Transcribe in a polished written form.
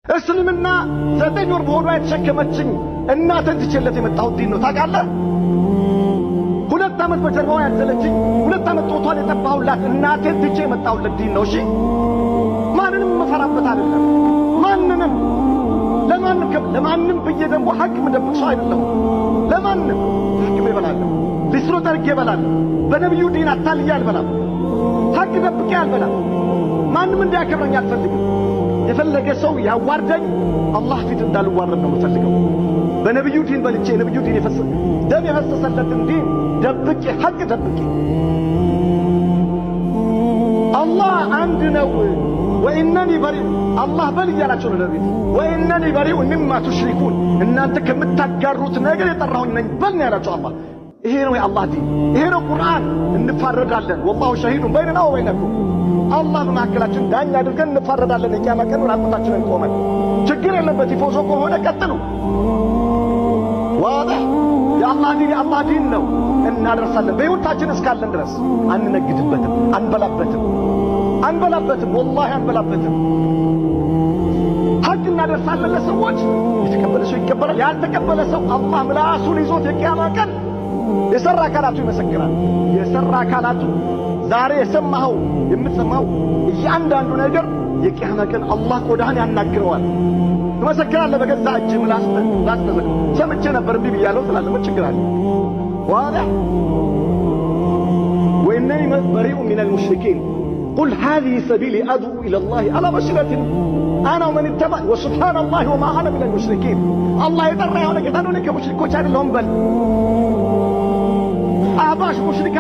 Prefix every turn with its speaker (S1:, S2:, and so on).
S1: እስልምና 9 ወር በሆዷ የተሸከመችኝ እናቴን ትቼለት የመጣሁት ዲን ነው ታውቃለህ። 2 ዓመት በጀርባዋ ያዘለችኝ 2 ዓመት ጦቷን የጠባሁላት እናቴን ትቼ የመጣሁለት ዲን ነው። እሺ ማንንም መፈራበት አይደለም። ለማንም ብዬ ደግሞ ሐቅ መደብቅ ሰው አይደለም። ለማንም ሐቅ ይበላለሁ፣ ሊስሮ ተርጌ ይበላለሁ። በነብዩ ዲን አታልዬ አልበላም፣ ሐቅ ደብቄ አልበላም። ማንም እንዲያከብረኝ አልፈልግም። የፈለገ ሰው ያዋርደኝ፣ አላህ ፊት እንዳልዋረድ ነው የምፈልገው። በነብዩ ዲን በልቼ ነብዩ ዲን ደም የፈሰሰለትን ዲን ደብቄ ሐቅ ደብቄ አላህ አንድ ነው። ወኢነኒ በሪኡ አላህ በል እያላቸው ነው ነብዩ። ወኢነኒ በሪኡ ሚማ ቱሽሪኩን እናንተ ከምታጋሩት ነገር የጠራሁኝ ነኝ በል ነው ያላቸው አላህ። ይሄ ነው የአላህ ዲን፣ ይሄ ነው ቁርአን። እንፋረዳለን ወላሁ ሸሂዱን በይነና ወበይነኩም አላህ በመካከላችን ዳኛ አድርገን እንፋረዳለን። የቂያማ ቀን ራቁታችንን ቆመን ችግር የለበት። ይፎዞ ከሆነ ቀጥሉ። ዋضح የአላህ ዲን ነው እናደርሳለን። በሕይወታችን እስካለን ድረስ አንነግድበትም፣ አንበላበትም፣ ወላሂ አንበላበትም። ሐቅ እናደርሳለን ለሰዎች። የተቀበለ ሰው ይቀበላል፣ ያልተቀበለ ሰው አላህ ምላሱን ይዞት የቂያማ ቀን የሰራ አካላቱ ይመሰክራል። የሰራ አካላቱ ዛሬ የሰማኸው የምትሰማው እያንዳንዱ ነገር የቂያማ ቀን አላህ ቆዳህን ያናግረዋል። ትመሰክራለህ በገዛ እጅ ምላስ ተዘግ ሰምቼ ነበር እንዲህ ብያለሁ ትላለህ። ምን ችግር አለ? واضح وإنني بريء من المشركين قل هذه سبيلي أدعو إلى الله على بصيرة أنا ومن اتبعني وسبحان الله وما أنا من المشركين الله يدرى هنا كتانوني كمشركوش አይደለሁም በል አባሽ ሙሽሪካ